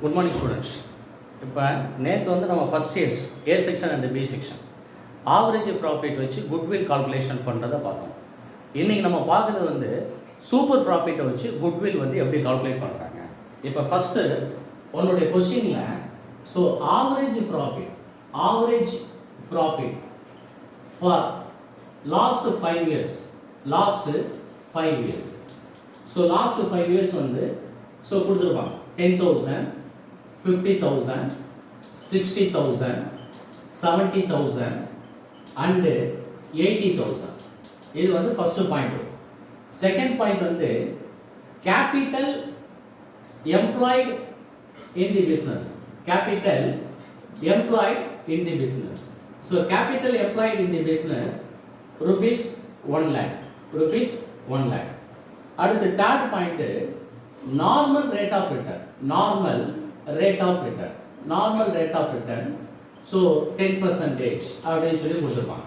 Good morning students. இப்போ நேற்று வந்து நம்ம first years A section and B section average profit வச்சு குட்வில் கால்குலேஷன் பண்ணுறதை பார்த்தோம். இன்றைக்கி நம்ம பார்க்குறது வந்து சூப்பர் ப்ராஃபிட்டை வச்சு குட்வில் வந்து எப்படி கால்குலேட் பண்ணுறாங்க. இப்போ ஃபஸ்ட்டு உன்னுடைய கொஸ்டினில் so average profit for last 5 years so last 5 years வந்து ஸோ கொடுத்துருப்பாங்க 10,000, 50,000, 60,000, 70,000 and 80,000. இது வந்து ஃபர்ஸ்ட் பாயிண்ட். செகண்ட் பாயிண்ட் வந்து capital employed in the business. So capital employed in the business rupees 1 lakh. அடுத்து third point normal rate of return. So 10% அப்படின்னு சொல்லி கொடுத்துருப்பாங்க.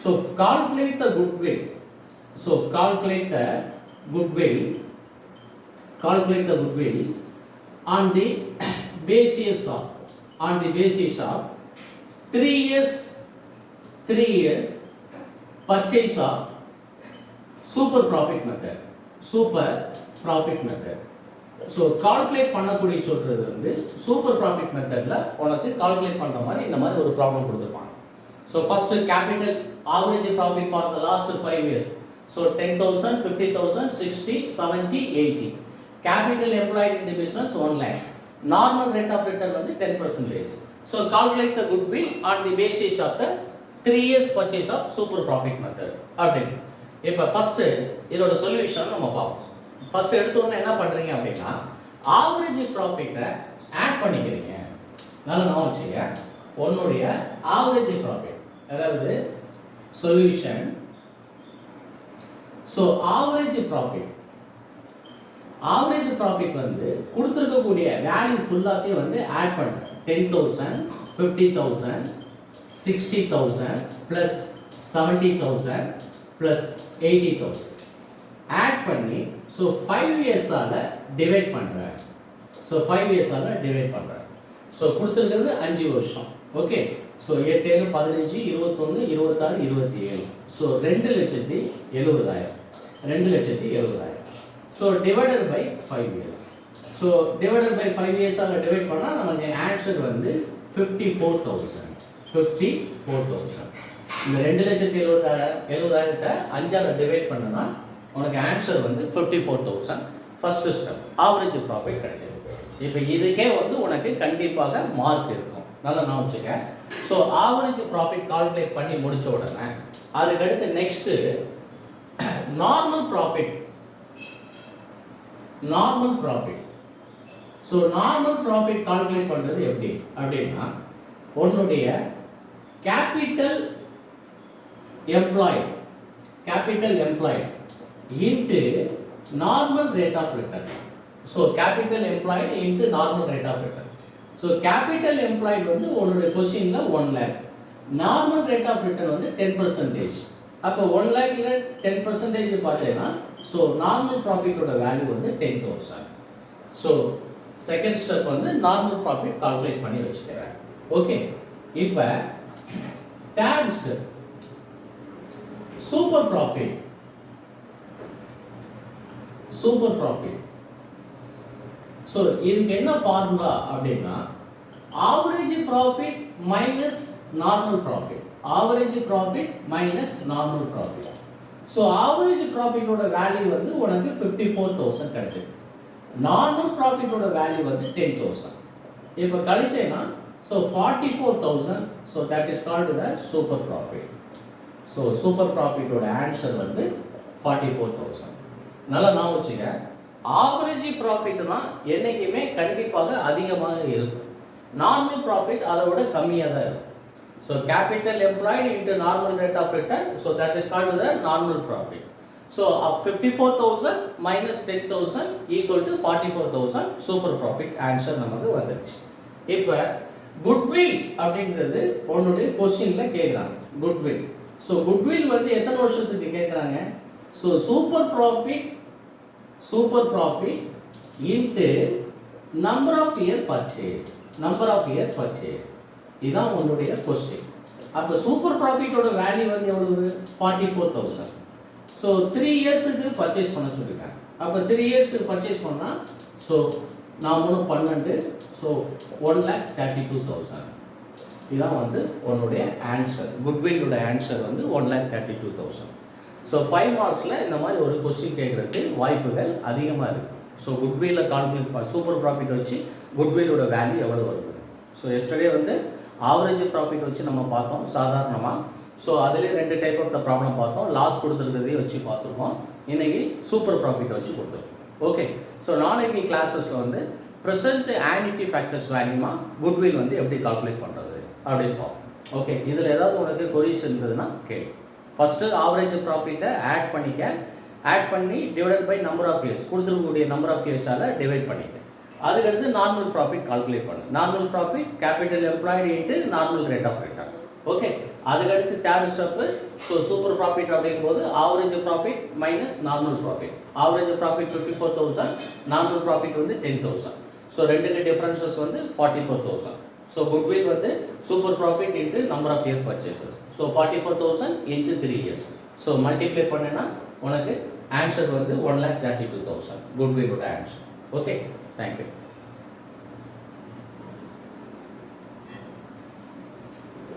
So calculate the goodwill on the basis of 3 years purchase of super profit method. So calculate பண்ணக்கூடிய சொல்கிறது வந்து super profit மெத்தடில் உனக்கு calculate பண்ணுற மாதிரி இந்த மாதிரி ஒரு ப்ராப்ளம் கொடுத்துருப்பாங்க. So first capital average profit for the last 5 years. So 10,000, 50,000, 60, 70, 80. Capital employed in the business 1 lakh. Normal rate of return வந்து 10%. So calculate the goodwill on the basis of the 3 years purchase of super profit method அப்படின்னு. இப்போ first இதோட solution நம்ம பார்ப்போம். First எடுத்தோன்னே என்ன பண்ணுறீங்க அப்படின்னா ஆவரேஜ் ப்ராஃபிட்டை ஆட் பண்ணிக்கிறீங்க. நல்லா நான் வச்சுக்க உன்னுடைய ஆவரேஜ் ப்ராஃபிட், அதாவது சொல்யூஷன். ஸோ ஆவரேஜ் ப்ராஃபிட் வந்து கொடுத்துருக்கக்கூடிய வேல்யூ ஃபுல்லாத்தையும் வந்து ஆட் பண்ணுறேன். 10,000, 50,000, 60,000 ப்ளஸ் 70,000 ப்ளஸ் 80,000 ஆட் பண்ணி ஸோ 5 yearsஆல் டிவைட் பண்ணுறேன். ஸோ கொடுத்துருக்கிறது 5 வருஷம். Okay. So 8, 7, 15, 21, 26, 27. So 2,70,000. So divided by 5 years. So divided by 5 yearsஆல் டிவைட் பண்ணால் நமக்கு ஆன்சர் வந்து 54,000. இந்த 2,70,000 5ஆல் டிவைட் பண்ணனா உனக்கு ஆன்சர் வந்து 54,000. ஃபர்ஸ்ட் ஸ்டெப் ஆவரேஜ் ப்ராஃபிட் கிடைச்சது. இப்போ இதுக்கே வந்து உனக்கு கண்டிப்பாக மார்க் இருக்கும். நல்லா நான் வச்சுக்க. ஸோ ஆவரேஜ் ப்ராஃபிட் கால்குலேட் பண்ணி முடிச்ச உடனே அதுக்கடுத்து next normal profit. So normal profit calculate பண்ணுறது எப்படி அப்படின்னா உன்னுடைய capital employed into normal rate of return. So capital employed into normal rate of return. So capital employed வந்து உங்களுடைய கொஸ்டின்ல 1 lakh. Normal rate of return வந்து 10%. அப்போ 1 lakhல 10% பார்த்தீங்கன்னா so normal profit ஓட வேல்யூ வந்து 10,000. So செகண்ட் ஸ்டெப் வந்து normal profit கால்குலேட் பண்ணி வச்சுக்கிறேன். ஓகே. இப்போ third step super profit. So இதுக்கு என்ன ஃபார்முலா அப்படின்னா average profit minus normal profit. So average ப்ராஃபிட்டோட வேல்யூ வந்து உனக்கு 54,000 கிடைச்சது. நார்மல் ப்ராஃபிட்டோட வேல்யூ வந்து 10,000. இப்போ கழிச்சேன்னா so 44,000. So that is called the super profit. So super ப்ராஃபிட்டோட ஆன்சர் வந்து 44,000. நல்லா நான் வச்சுக்க. ஆவரேஜ் ப்ராஃபிட் தான் என்றைக்குமே கண்டிப்பாக அதிகமாக இருக்கும். நார்மல் ப்ராஃபிட் அதை விட கம்மியாக தான் இருக்கும். So capital employed into normal rate of return. So that is called the normal profit. So 54,000 minus 10,000 equal to 44,000 super profit answer நமக்கு வந்துடுச்சு. இப்போ குட்வில் அப்படின்றது உன்னுடைய கொஸ்டினில் கேட்குறாங்க. குட்வில். ஸோ குட்வில் வந்து எத்தனை வருஷத்துக்கு கேட்குறாங்க? So super profit into number of year purchase, number of year purchase இதுதான் உன்னுடைய கொஸ்டின். அப்போ சூப்பர் ப்ராஃபிட்டோட வேல்யூ வந்து எவ்வளவு? 44,000. ஸோ 3 இயர்ஸுக்கு பர்ச்சேஸ் பண்ண சொல்லியிருக்காங்க. அப்போ 3 இயர்ஸுக்கு பர்ச்சேஸ் பண்ணால் ஸோ 12, ஸோ 1,32,000. இதுதான் வந்து உன்னுடைய ஆன்சர். குட்வில்லோட ஆன்சர் வந்து 1,32,000. ஸோ 5 மார்க்ஸில் இந்த மாதிரி ஒரு கொஸ்டின் கேட்குறதுக்கு வாய்ப்புகள் அதிகமாக இருக்குது. ஸோ குட்வில்ல கால்குலேட் சூப்பர் ப்ராஃபிட் வச்சு குட்வில்லோட வேல்யூ எவ்வளோ வருது. ஸோ எஸ்டர்டே வந்து ஆவரேஜ் ப்ராஃபிட் வச்சு நம்ம பார்த்தோம் சாதாரணமாக. ஸோ அதிலே 2 டைப் ஆஃப் த ப்ராப்ளம் பார்த்தோம். லாஸ் கொடுத்துருக்கிறதையும் வச்சு பார்த்துருக்கோம். இன்றைக்கி சூப்பர் ப்ராஃபிட் வச்சு கொடுத்துருக்கோம். ஓகே. ஸோ நாளைக்கு கிளாஸஸில் வந்து ப்ரெசென்ட் ஆனிட்டி ஃபேக்டர்ஸ் வேல்யூமா குட்வில் வந்து எப்படி கால்குலேட் பண்ணுறது அப்படின்னு பார்ப்போம். ஓகே. இதில் ஏதாவது உனக்கு கொரிஸ் இருந்ததுன்னா கேள்வி. ஃபஸ்ட்டு ஆவரேஜ் ப்ராஃபிட்டை ஆட் பண்ணிக்க. ஆட் பண்ணி divide by number of years, கொடுத்துருக்கக்கூடிய நம்பர் ஆஃப் இயர்ஸால் டிவைட் பண்ணிக்க. அதுக்கடுத்து நார்மல் ப்ராஃபிட் கால்குலேட் பண்ணு. Normal profit capital employed into normal rate of return. Okay. அதுக்கடுத்து third step, so super profit அப்படிங்கும்போது average profit minus normal profit. Average profit 54,000, normal profit வந்து 10,000. So ரெண்டுக்கு differences வந்து 44,000. So goodwill வந்து super profit into number of year purchases. So 44,000 into 3 years. So multiply பண்ணேன்னா உனக்கு answer வந்து 1,32,000 குட்வில்லோட answer. Okay. Thank you.